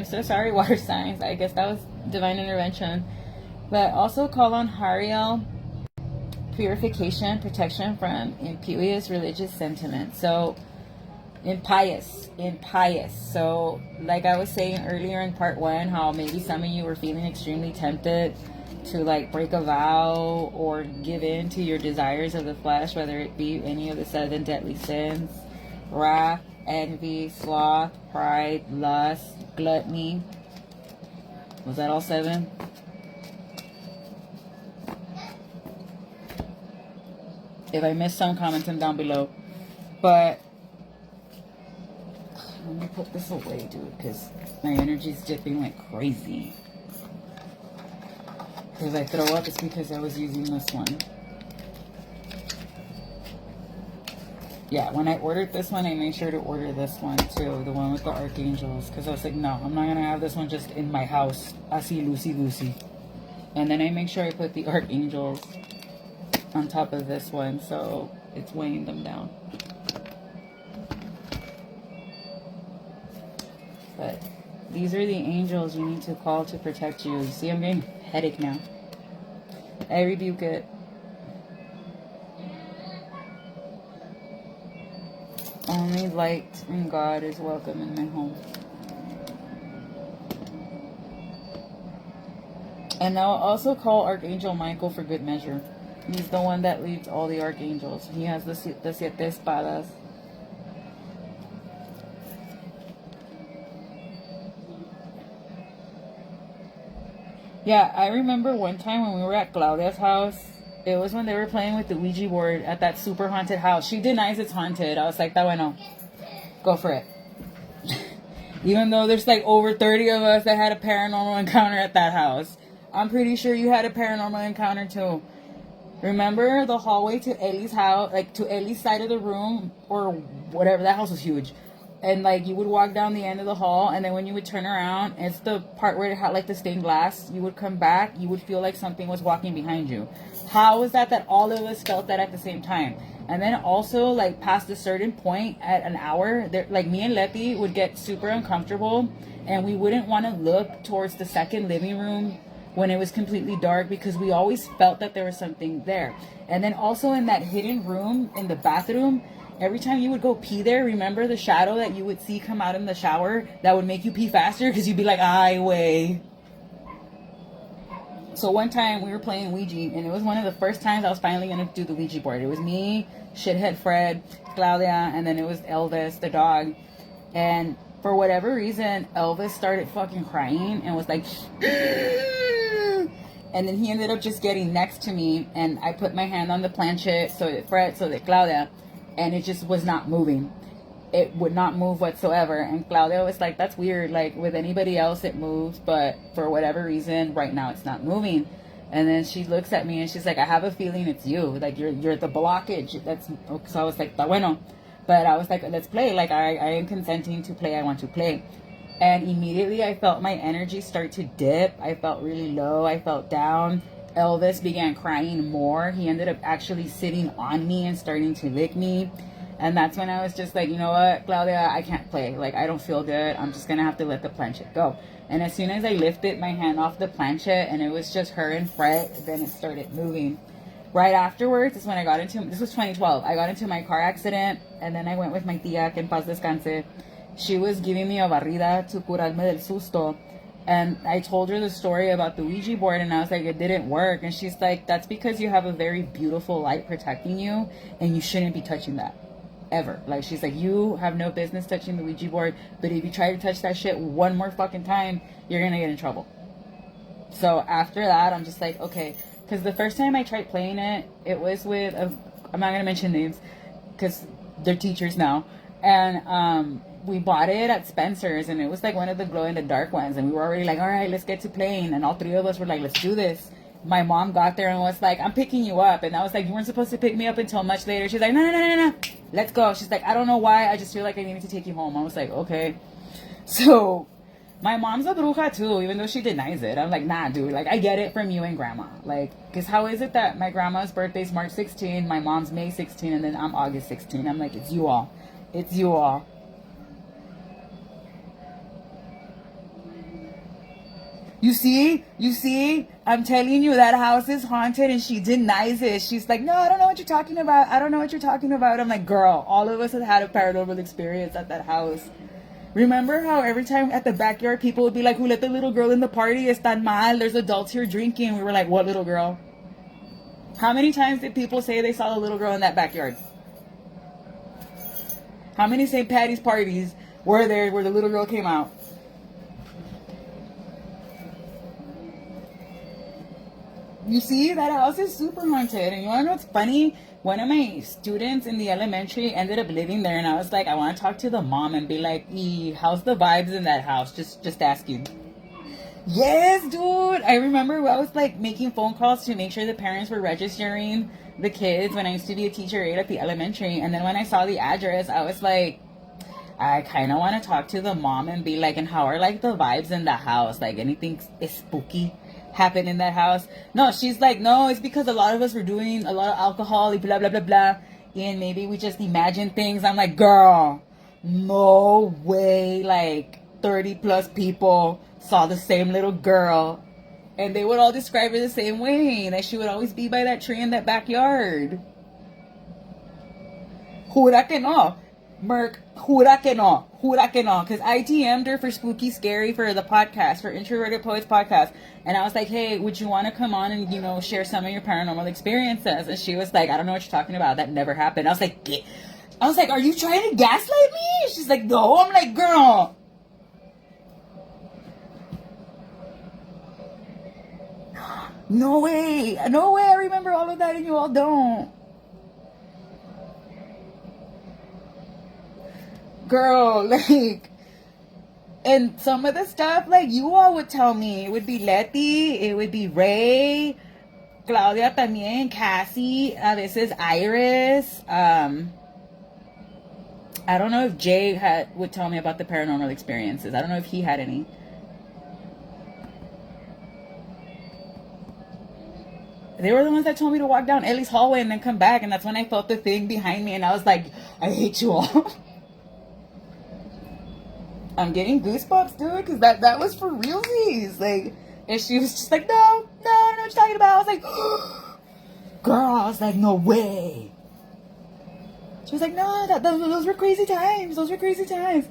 I'm so sorry, water signs. I guess that was divine intervention. But also call on Hariel, purification, protection from impious religious sentiment. So, impious. So, like I was saying earlier in part 1, how maybe some of you were feeling extremely tempted to like break a vow or give in to your desires of the flesh, whether it be any of the 7 deadly sins: wrath, envy, sloth, pride, lust, gluttony. Was that all 7? If I missed some, comment them down below. But let me put this away, dude, because my energy's dipping like crazy. If I throw up, it's because I was using this one. Yeah, when I ordered this one, I made sure to order this one too, the one with the archangels, because I was like, no, I'm not going to have this one just in my house, así loosey. And then I make sure I put the archangels on top of this one, so it's weighing them down. But these are the angels you need to call to protect you. You see, I'm getting a headache now. I rebuke it. Only light and God is welcome in my home. And now also call Archangel Michael for good measure. He's the one that leads all the archangels. He has the siete espadas. Yeah, I remember one time when we were at Claudia's house. It was when they were playing with the Ouija board at that super haunted house. She denies it's haunted. I was like, that bueno. Go for it. Even though there's like over 30 of us that had a paranormal encounter at that house. I'm pretty sure you had a paranormal encounter too. Remember the hallway to Ellie's house, like to Ellie's side of the room or whatever. That house was huge. And like you would walk down the end of the hall, and then when you would turn around, it's the part where it had like the stained glass. You would come back, you would feel like something was walking behind you. How is that all of us felt that at the same time? And then also like past a certain point at an hour, there, like me and Letty would get super uncomfortable, and we wouldn't want to look towards the second living room when it was completely dark, because we always felt that there was something there. And then also in that hidden room in the bathroom, every time you would go pee there, remember the shadow that you would see come out in the shower that would make you pee faster because you'd be like, ay, way. So one time we were playing Ouija, and it was one of the first times I was finally going to do the Ouija board. It was me, shithead Fred, Claudia, and then it was Elvis, the dog. And for whatever reason, Elvis started fucking crying and was like, and then he ended up just getting next to me, and I put my hand on the planchette, so that Fred, so that Claudia, and it just was not moving. It would not move whatsoever. And Claudia was like, that's weird. Like with anybody else it moves, but for whatever reason right now it's not moving. And then she looks at me and she's like, I have a feeling it's you. Like you're the blockage. So I was like, "Está bueno." But I was like, let's play. Like I am consenting to play. I want to play. And immediately I felt my energy start to dip. I felt really low. I felt down. Elvis began crying more. He ended up actually sitting on me and starting to lick me. And that's when I was just like, you know what, Claudia, I can't play. Like, I don't feel good. I'm just going to have to let the planchette go. And as soon as I lifted my hand off the planchette and it was just her and Fred, then it started moving. Right afterwards is when I got into, this was 2012. I got into my car accident, and then I went with my tía, que en paz descanse. She was giving me a barrida to curarme del susto. And I told her the story about the Ouija board, and I was like, it didn't work. And she's like, that's because you have a very beautiful light protecting you, and you shouldn't be touching that. Ever. Like, she's like, you have no business touching the Ouija board, but if you try to touch that shit one more fucking time, you're gonna get in trouble. So after that, I'm just like, okay. Because the first time I tried playing it, it was with, I'm not gonna mention names, because they're teachers now. And we bought it at Spencer's, and it was like one of the glow-in-the-dark ones. And we were already like, all right, let's get to playing. And all three of us were like, let's do this. My mom got there and was like, I'm picking you up. And I was like, you weren't supposed to pick me up until much later. She's like, no. Let's go. She's like, I don't know why. I just feel like I needed to take you home. I was like, okay. So my mom's a bruja too, even though she denies it. I'm like, nah, dude. Like, I get it from you and grandma. Like, because how is it that my grandma's birthday's March 16, my mom's May 16, and then I'm August 16? I'm like, it's you all. It's you all. You see, I'm telling you, that house is haunted, and she denies it. She's like, no, I don't know what you're talking about. I don't know what you're talking about. I'm like, girl, all of us have had a paranormal experience at that house. Remember how every time at the backyard, people would be like, who let the little girl in the party? It's tan mal. There's adults here drinking. We were like, what little girl? How many times did people say they saw the little girl in that backyard? How many St. Patty's parties were there where the little girl came out? You see, that house is super haunted. And you want to know what's funny? One of my students in the elementary ended up living there, and I was like, I want to talk to the mom and be like, how's the vibes in that house? Just asking. Yes, dude. I remember I was like making phone calls to make sure the parents were registering the kids when I used to be a teacher aide at the elementary. And then when I saw the address, I was like, I kind of want to talk to the mom and be like, and how are like the vibes in the house? Like anything is spooky happen in that house? No, she's like, no, it's because a lot of us were doing a lot of alcohol, blah, blah, blah, blah. And maybe we just imagine things. I'm like, girl, no way. Like 30 plus people saw the same little girl, and they would all describe her the same way, that she would always be by that tree in that backyard. Jura que no, Merc, jura que no, because I DM'd her for Spooky Scary for the podcast, for Introverted Poets podcast, and I was like, hey, would you want to come on and, you know, share some of your paranormal experiences? And she was like, I don't know what you're talking about, that never happened. I was like, are you trying to gaslight me? She's like, no. I'm like, girl, no way, I remember all of that and you all don't. Girl, like, and some of the stuff, like, you all would tell me. It would be Letty, it would be Ray, Claudia también, Cassie, a veces Iris. I don't know if Jay would tell me about the paranormal experiences. I don't know if he had any. They were the ones that told me to walk down Ellie's hallway and then come back, and that's when I felt the thing behind me, and I was like, I hate you all. I'm getting goosebumps, dude, because that was for realsies. Like, and she was just like, no, I don't know what you're talking about. I was like, girl, I was like, no way. She was like, no, those were crazy times. Those were crazy times.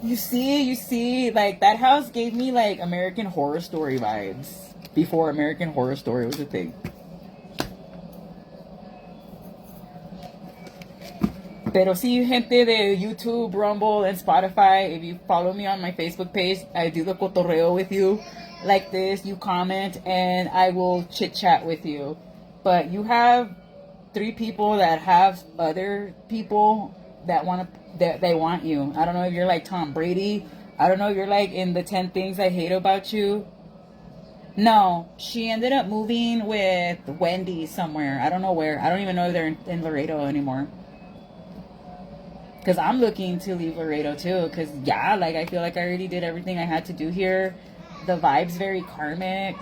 You see, like, that house gave me, like, American Horror Story vibes. Before American Horror Story was a thing. Pero sí, gente de YouTube, Rumble, and Spotify, if you follow me on my Facebook page, I do the cotorreo with you like this. You comment, and I will chit-chat with you. But you have 3 people that have other people that they want you. I don't know if you're like Tom Brady. I don't know if you're like in the 10 things I hate about you. No, she ended up moving with Wendy somewhere. I don't know where. I don't even know if they're in Laredo anymore. Because I'm looking to leave Laredo too. Because, yeah, like, I feel like I already did everything I had to do here. The vibe's very karmic.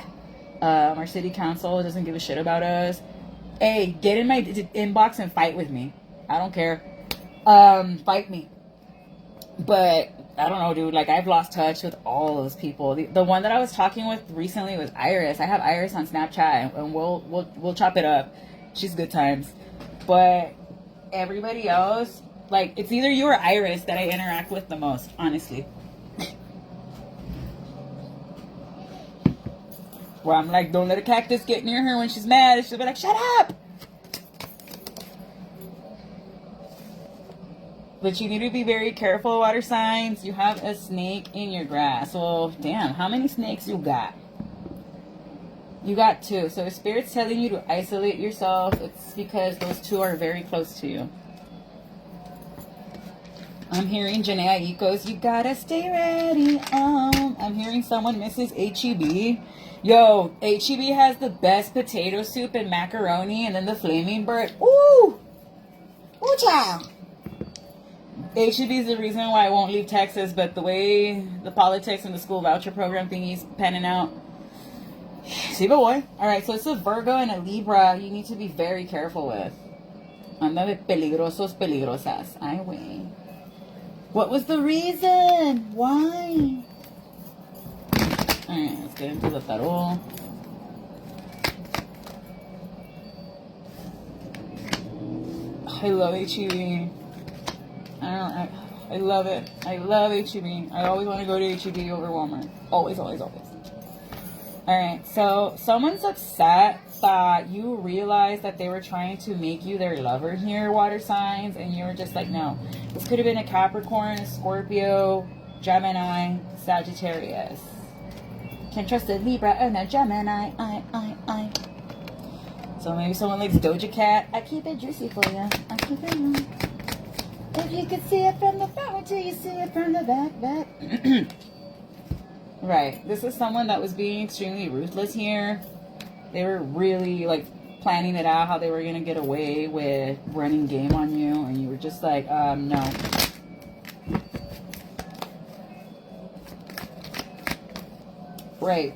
Our city council doesn't give a shit about us. Hey, get in my inbox and fight with me. I don't care. Fight me. But I don't know, dude. Like, I've lost touch with all those people. The one that I was talking with recently was Iris. I have Iris on Snapchat, and we'll chop it up. She's good times. But everybody else, like, it's either you or Iris that I interact with the most, honestly. Where I'm like, don't let a cactus get near her when she's mad. She'll be like, shut up. But you need to be very careful, water signs. You have a snake in your grass. Well, damn, how many snakes you got? You got 2. So if Spirit's telling you to isolate yourself, it's because those 2 are very close to you. I'm hearing Janaea Eco's, you gotta stay ready. I'm hearing someone misses HEB. Yo, HEB has the best potato soup and macaroni, and then the flaming bird. Ooh! Ooh, child! HEB is the reason why I won't leave Texas, but the way the politics and the school voucher program thingy's panning out. See, boy. Alright, so it's a Virgo and a Libra you need to be very careful with. Anda de peligrosos, peligrosas. Ay, wey. What was the reason? Why? get into the tarot. I love HEB. I love it. I love HEB. I always want to go to HEB over Walmart. Always, always, always. Alright, so someone's upset that you realized that they were trying to make you their lover here, water signs, and you were just like, no. This could have been a Capricorn, a Scorpio, Gemini, Sagittarius. Can't trust a Libra and a Gemini. So maybe someone likes Doja Cat. I keep it juicy for you. I keep it. If you could see it from the front, till you see it from the back. Right. This is someone that was being extremely ruthless here. They were really like planning it out how they were gonna get away with running game on you, and you were just like, no. Right.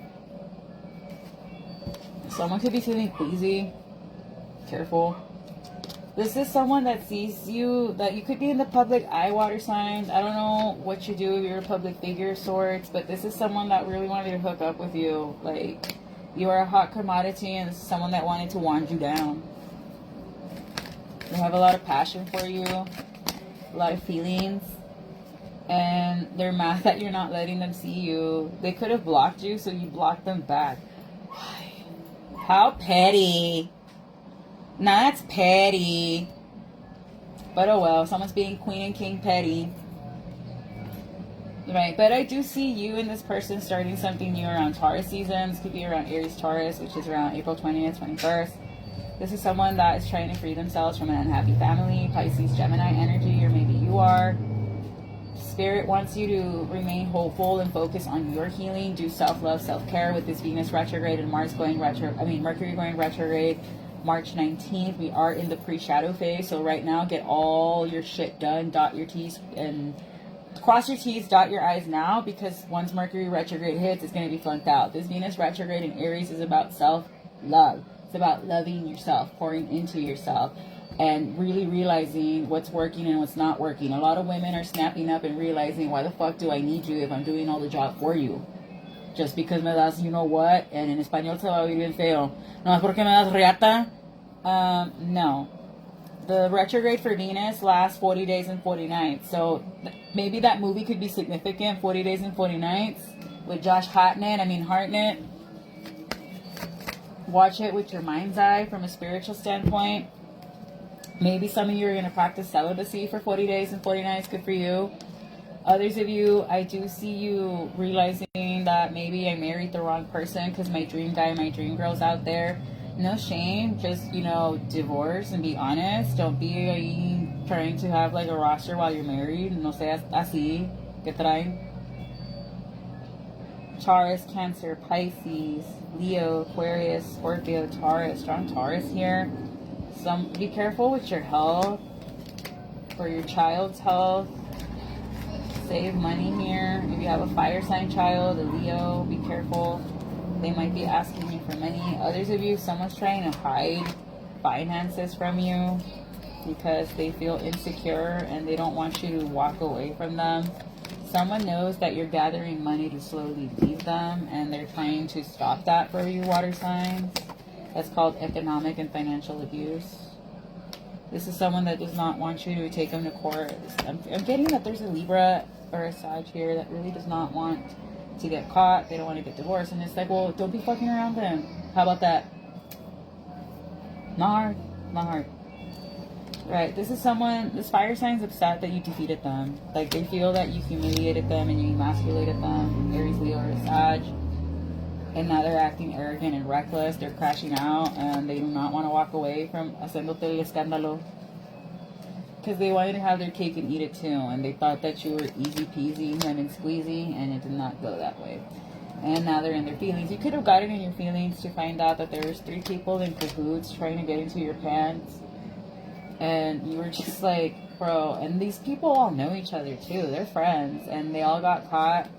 Someone could be feeling queasy. Careful. This is someone that sees you, that you could be in the public eye, water signs. I don't know what you do if you're a public figure of sorts, but this is someone that really wanted to hook up with you. Like, you are a hot commodity, and this is someone that wanted to wand you down. They have a lot of passion for you, a lot of feelings, and they're mad that you're not letting them see you. They could have blocked you, so you blocked them back. How petty. Nah, that's petty. But oh well, someone's being queen and king petty. Right, but I do see you and this person starting something new around Taurus season. This could be around Aries Taurus, which is around April 20th, 21st. This is someone that is trying to free themselves from an unhappy family, Pisces, Gemini energy, or maybe you are. Spirit wants you to remain hopeful and focus on your healing. Do self-love, self-care with this Venus retrograde and Mercury going retrograde. March 19th, we are in the pre-shadow phase, so right now get all your shit done, dot your T's and cross your T's, dot your I's now, because once Mercury retrograde hits, it's going to be flunked out. This Venus retrograde in Aries is about self-love. It's about loving yourself, pouring into yourself, and really realizing what's working and what's not working. A lot of women are snapping up and realizing, why the fuck do I need you if I'm doing all the job for you? Just because me das you know what, and en español se va a oír bien feo. No, es porque me das riata. No. The retrograde for Venus lasts 40 days and 40 nights. So maybe that movie could be significant, 40 days and 40 nights, with Josh Hartnett. Watch it with your mind's eye from a spiritual standpoint. Maybe some of you are going to practice celibacy for 40 days and 40 nights. Good for you. Others of you, I do see you realizing that maybe I married the wrong person because my dream guy, my dream girl's out there. No shame. Just, divorce and be honest. Don't be trying to have like a roster while you're married. No seas así. Que traen. Taurus, Cancer, Pisces, Leo, Aquarius, Scorpio, Taurus. Strong Taurus here. Be careful with your health. For your child's health. Save money here. If you have a fire sign child, a Leo, be careful. They might be asking you for money. Others of you, someone's trying to hide finances from you because they feel insecure and they don't want you to walk away from them. Someone knows that you're gathering money to slowly leave them, and they're trying to stop that for you, water signs. That's called economic and financial abuse. This is someone that does not want you to take them to court. I'm getting that there's a Libra or a Sag here that really does not want to get caught. They don't want to get divorced. And it's like, well, don't be fucking around them. How about that? Not hard. Not hard. Right. This is someone, this fire sign's upset that you defeated them. Like, they feel that you humiliated them and you emasculated them. Aries, Leo, or Sag. And now they're acting arrogant and reckless. They're crashing out, and they do not want to walk away from haciéndote el escándalo. Because they wanted to have their cake and eat it too, and they thought that you were easy peasy, lemon squeezy, and it did not go that way. And now they're in their feelings. You could have gotten in your feelings to find out that there was 3 people in cahoots trying to get into your pants. And you were just like, bro, and these people all know each other too. They're friends, and they all got caught.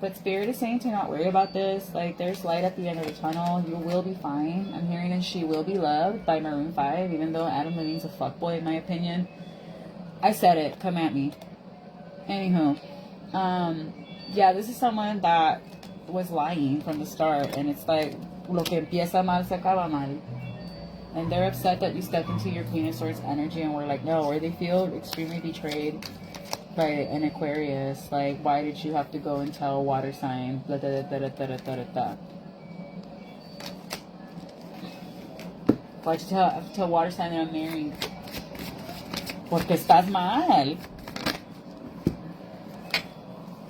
But Spirit is saying to not worry about this. Like, there's light at the end of the tunnel. You will be fine. I'm hearing that She Will Be Loved by Maroon 5, even though Adam Levine's a fuckboy, in my opinion. I said it. Come at me. Anywho. Yeah, this is someone that was lying from the start, and it's like, lo que empieza mal se acaba mal. And they're upset that you stepped into your Queen of Swords energy, and we're like, no, or they feel extremely betrayed by an Aquarius. Like, why did you have to go and tell a water sign? Blah, da, da, da, da, da, da, da. Why'd you tell water sign that I'm married? Porque estás mal.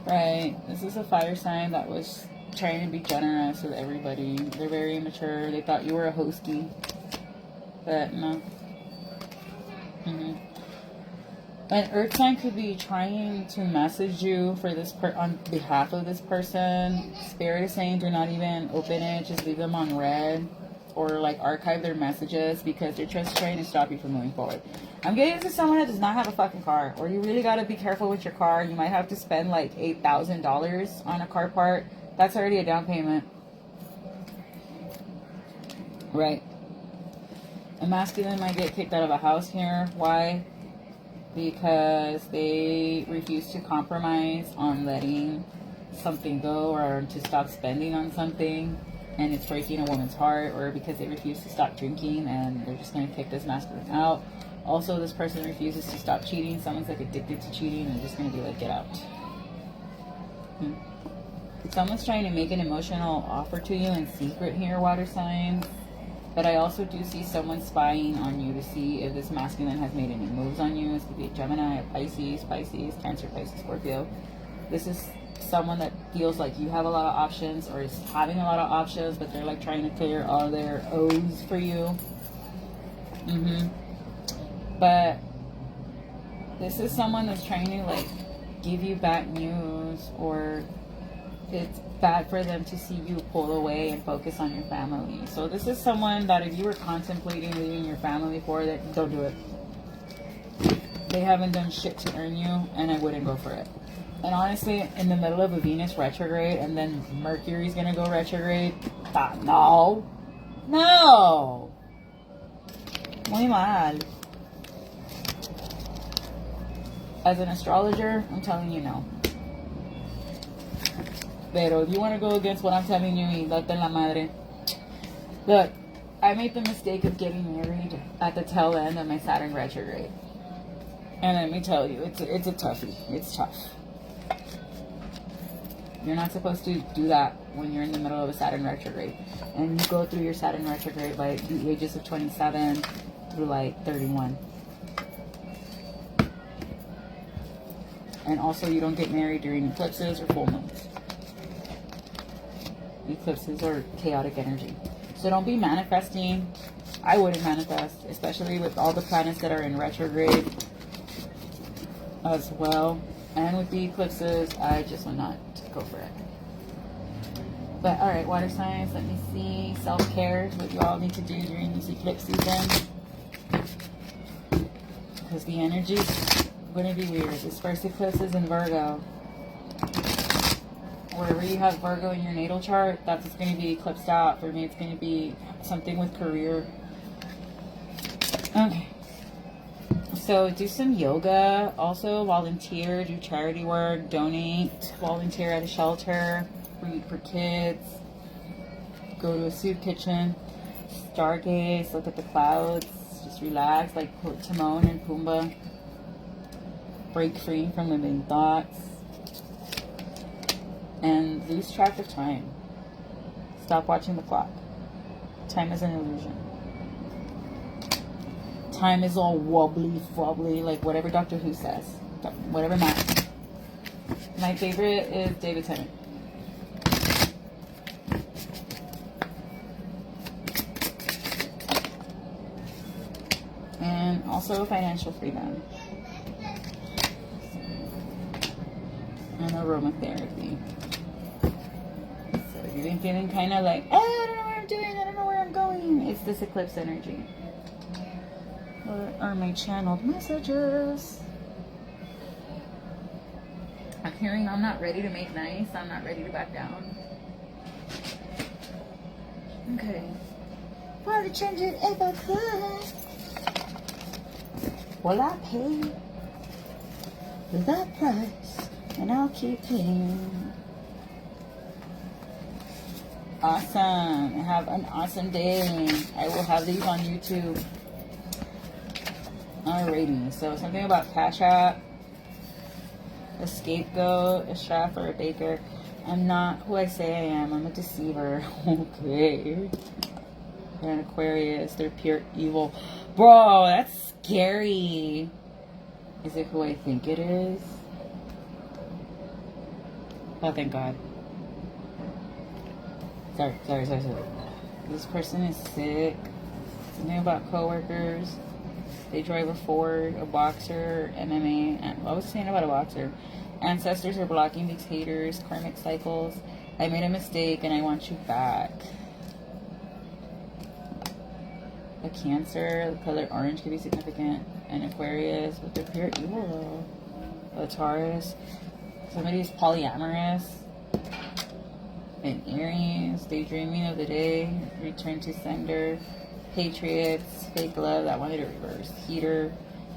Right. This is a fire sign that was trying to be generous with everybody. They're very immature. They thought you were a hostie. But no. An earth sign could be trying to message you for this on behalf of this person. Spirit is saying do not even open it. Just leave them on red. Or like archive their messages because they're just trying to stop you from moving forward. I'm getting this to someone that does not have a fucking car, or you really got to be careful with your car. You might have to spend like $8,000 on a car part. That's already a down payment, right? A masculine might get kicked out of a house here. Why? Because they refuse to compromise on letting something go or to stop spending on something. And it's breaking a woman's heart, or because they refuse to stop drinking and they're just going to kick this masculine out. Also, this person refuses to stop cheating. Someone's like addicted to cheating and they're just going to be like, get out. Someone's trying to make an emotional offer to you in secret here, water signs. But I also do see someone spying on you to see if this masculine has made any moves on you. This could be a Gemini, a Pisces, Cancer, Pisces, Scorpio. This is someone that feels like you have a lot of options or is having a lot of options, but they're like trying to clear all their O's for you. But this is someone that's trying to like give you bad news, or it's bad for them to see you pull away and focus on your family. So this is someone that if you were contemplating leaving your family for, that don't do it. They haven't done shit to earn you, and I wouldn't go for it. And honestly, in the middle of a Venus retrograde, and then Mercury's gonna go retrograde, no. Muy mal. As an astrologer, I'm telling you no. Pero if you want to go against what I'm telling you, y date la madre. Look, I made the mistake of getting married at the tail end of my Saturn retrograde. And let me tell you, it's a toughie. It's tough. You're not supposed to do that when you're in the middle of a Saturn retrograde. And you go through your Saturn retrograde by the ages of 27 through like 31. And also you don't get married during eclipses or full moons. Eclipses are chaotic energy. So don't be manifesting. I wouldn't manifest, especially with all the planets that are in retrograde as well. And with the eclipses, I just would not go for it. But alright, water signs, let me see. Self-care is what you all need to do during this eclipse season. Because the energy's going to be weird. This first eclipse is in Virgo. Wherever you have Virgo in your natal chart, that's what's going to be eclipsed out. For me, it's going to be something with career. Okay. So do some yoga, also volunteer, do charity work, donate, volunteer at a shelter, read for kids, go to a soup kitchen, stargaze, look at the clouds, just relax like Timon and Pumbaa, break free from limiting thoughts, and lose track of time. Stop watching the clock. Time is an illusion. Time is all wobbly, like whatever Doctor Who says. Whatever matters. My favorite is David Tennant. And also financial freedom. And aromatherapy. So if you've been feeling kind of like, oh, I don't know what I'm doing, I don't know where I'm going, it's this eclipse energy. What are my channeled messages? I'm hearing I'm not ready to make nice. I'm not ready to back down. Okay. For the change it if I could. Well, I pay that price, and I'll keep paying. Awesome. Have an awesome day. I will have these on YouTube. Alrighty. So something about Cash App, a scapegoat, a chef, or a baker. I'm not who I say I am. I'm a deceiver. Okay. They're an Aquarius. They're pure evil. Bro, that's scary. Is it who I think it is? Oh, thank God. Sorry. This person is sick. Something about coworkers. They drive a Ford, a boxer, MMA. And what was I saying about a boxer? Ancestors are blocking these haters, karmic cycles. I made a mistake and I want you back. A Cancer, the color orange could be significant. An Aquarius with the pure evil. A Taurus. Somebody's polyamorous. An Aries, daydreaming of the day. Return to sender. Patriots, fake love, that wanted to reverse. Heater,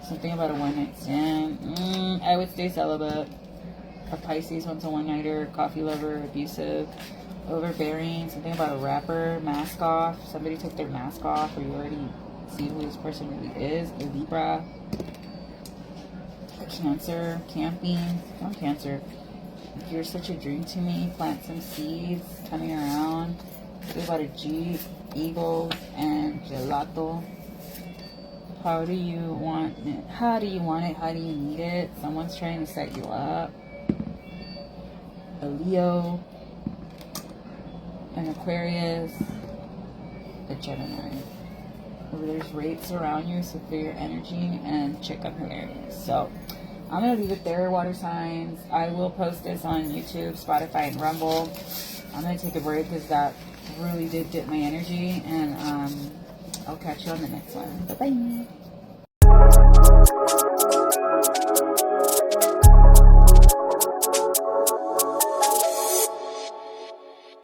something about a one-night stand. I would stay celibate. A Pisces wants a one-nighter. Coffee lover, abusive. Overbearing, something about a rapper. Mask off, somebody took their mask off, or you already see who this person really is. A Libra. A Cancer, camping. I'm Cancer. You're such a dream to me. Plant some seeds, coming around. Something about a Jeep. Eagles and gelato. How do you want it? How do you want it? How do you need it? Someone's trying to set you up. A Leo, an Aquarius, a Gemini. There's rapes around you, so feel your energy and check out hilarious. So I'm gonna leave it there, water signs. I will post this on YouTube, Spotify, and Rumble. I'm gonna take a break because that really did dip my energy, and I'll catch you on the next one. Bye bye.